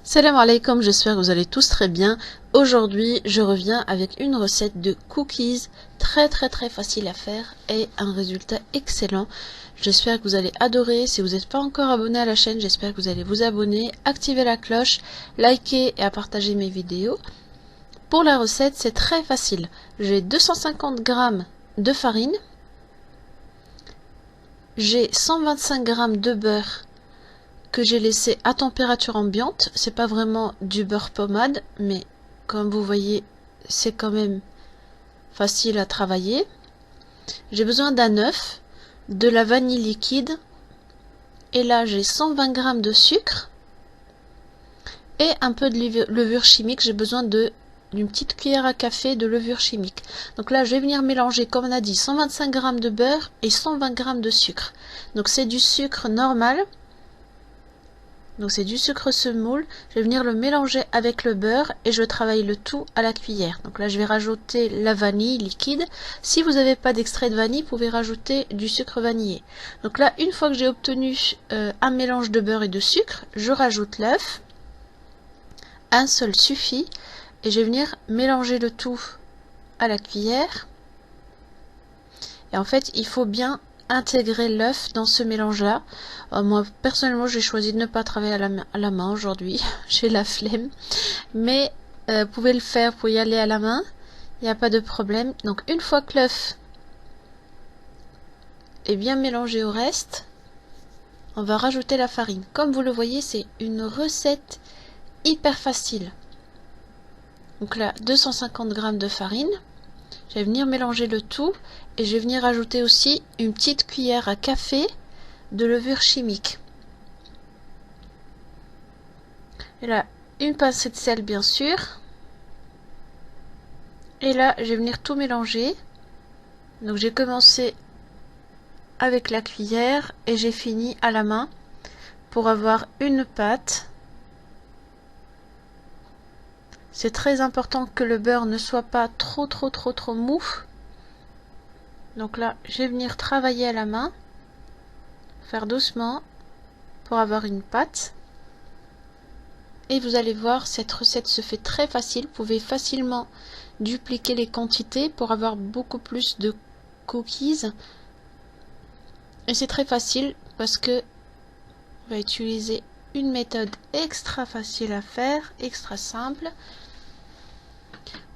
Salam alaikum, j'espère que vous allez tous très bien. Aujourd'hui, je reviens avec une recette de cookies très facile à faire et un résultat excellent. J'espère que vous allez adorer. Si vous n'êtes pas encore abonné à la chaîne, j'espère que vous allez vous abonner, activer la cloche, liker et à partager mes vidéos. Pour la recette, c'est très facile. J'ai 250 g de farine, j'ai 125 g de beurre que j'ai laissé à température ambiante. C'est pas vraiment du beurre pommade, mais comme vous voyez, c'est quand même facile à travailler. J'ai besoin d'un œuf, de la vanille liquide, et là j'ai 120 g de sucre et un peu de levure chimique. J'ai besoin d'une petite cuillère à café de levure chimique. Donc là je vais venir mélanger, comme on a dit, 125 g de beurre et 120 g de sucre. Donc c'est du sucre normal. Donc c'est du sucre semoule. Je vais venir le mélanger avec le beurre et je travaille le tout à la cuillère. Donc là je vais rajouter la vanille liquide. Si vous n'avez pas d'extrait de vanille, vous pouvez rajouter du sucre vanillé. Donc là, une fois que j'ai obtenu un mélange de beurre et de sucre, je rajoute l'œuf. Un seul suffit. Et je vais venir mélanger le tout à la cuillère. Et en fait, il faut bien intégrer l'œuf dans ce mélange là. Moi personnellement j'ai choisi de ne pas travailler à la main aujourd'hui. J'ai la flemme, mais vous pouvez le faire, vous pouvez y aller à la main, il n'y a pas de problème. Donc une fois que l'œuf est bien mélangé au reste, on va rajouter la farine. Comme vous le voyez, c'est une recette hyper facile. Donc là 250 g de farine. Je vais venir mélanger le tout et je vais venir ajouter aussi une petite cuillère à café de levure chimique. Et là, une pincée de sel bien sûr. Et là, je vais venir tout mélanger. Donc j'ai commencé avec la cuillère et j'ai fini à la main pour avoir une pâte. C'est très important que le beurre ne soit pas trop mou. Donc là, je vais venir travailler à la main, faire doucement pour avoir une pâte. Et vous allez voir, cette recette se fait très facile. Vous pouvez facilement dupliquer les quantités pour avoir beaucoup plus de cookies. Et c'est très facile parce que on va utiliser une méthode extra facile à faire, extra simple.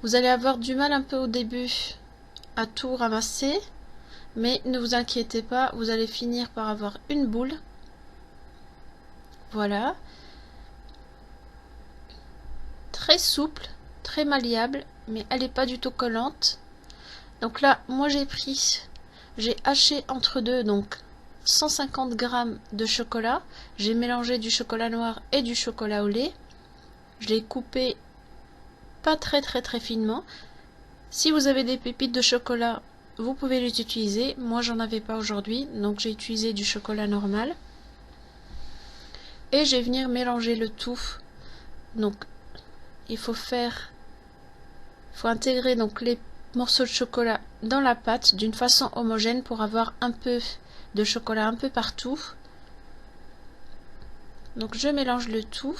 Vous allez avoir du mal un peu au début à tout ramasser, mais ne vous inquiétez pas, vous allez finir par avoir une boule. Voilà. Très souple, très malléable, mais elle n'est pas du tout collante. Donc là, moi j'ai haché entre deux, donc 150 g de chocolat. J'ai mélangé du chocolat noir et du chocolat au lait. Je l'ai coupé pas très finement. Si vous avez des pépites de chocolat, vous pouvez les utiliser. Moi j'en avais pas aujourd'hui, donc j'ai utilisé du chocolat normal. Et je vais venir mélanger le tout. Donc il faut intégrer donc les morceaux de chocolat dans la pâte d'une façon homogène pour avoir un peu de chocolat un peu partout. Donc je mélange le tout.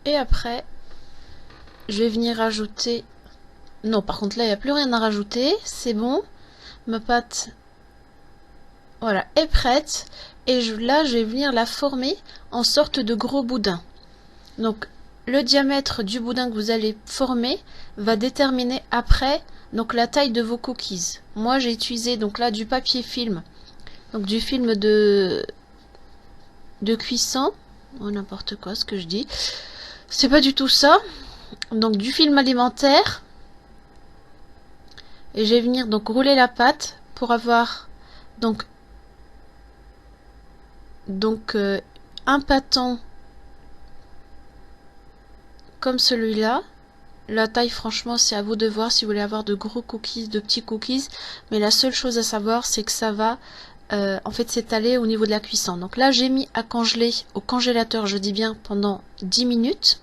Et après, je vais venir rajouter... Non, par contre là, il n'y a plus rien à rajouter. C'est bon. Ma pâte, voilà, est prête. Et là, je vais venir la former en sorte de gros boudin. Donc, le diamètre du boudin que vous allez former va déterminer après donc la taille de vos cookies. Moi, j'ai utilisé donc là du papier film. Donc du film de cuisson. Oh, n'importe quoi ce que je dis. C'est pas du tout ça. Donc du film alimentaire. Et je vais venir donc rouler la pâte pour avoir donc un pâton comme celui-là. La taille, franchement, c'est à vous de voir si vous voulez avoir de gros cookies, de petits cookies. Mais la seule chose à savoir, c'est que ça va en fait s'étaler au niveau de la cuisson. Donc là, j'ai mis à congeler au congélateur, je dis bien pendant 10 minutes.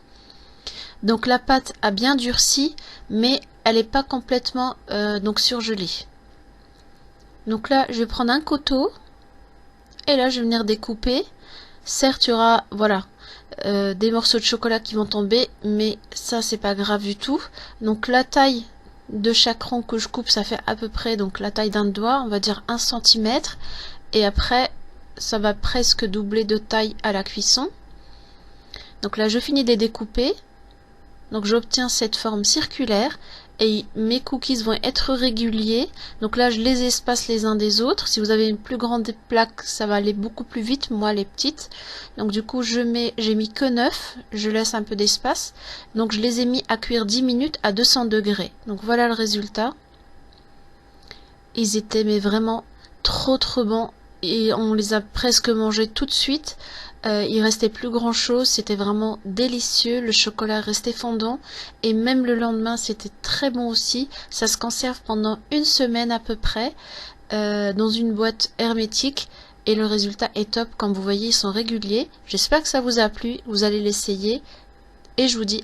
Donc la pâte a bien durci, mais elle n'est pas complètement donc surgelée. Donc là, je vais prendre un couteau et là, je vais venir découper. Certes, il y aura, voilà, des morceaux de chocolat qui vont tomber, mais ça, c'est pas grave du tout. Donc la taille de chaque rond que je coupe, ça fait à peu près donc la taille d'un doigt, on va dire 1 cm. Et après, ça va presque doubler de taille à la cuisson. Donc là, je finis de les découper. Donc j'obtiens cette forme circulaire et mes cookies vont être réguliers. Donc là je les espace les uns des autres. Si vous avez une plus grande plaque, ça va aller beaucoup plus vite, moi les petites. Donc du coup j'ai mis que 9, je laisse un peu d'espace. Donc je les ai mis à cuire 10 minutes à 200 degrés. Donc voilà le résultat. Ils étaient mais vraiment trop bons et on les a presque mangés tout de suite. Il restait plus grand chose, c'était vraiment délicieux, le chocolat restait fondant et même le lendemain c'était très bon aussi. Ça se conserve pendant 1 semaine à peu près dans une boîte hermétique et le résultat est top. Comme vous voyez, ils sont réguliers. J'espère que ça vous a plu, vous allez l'essayer et je vous dis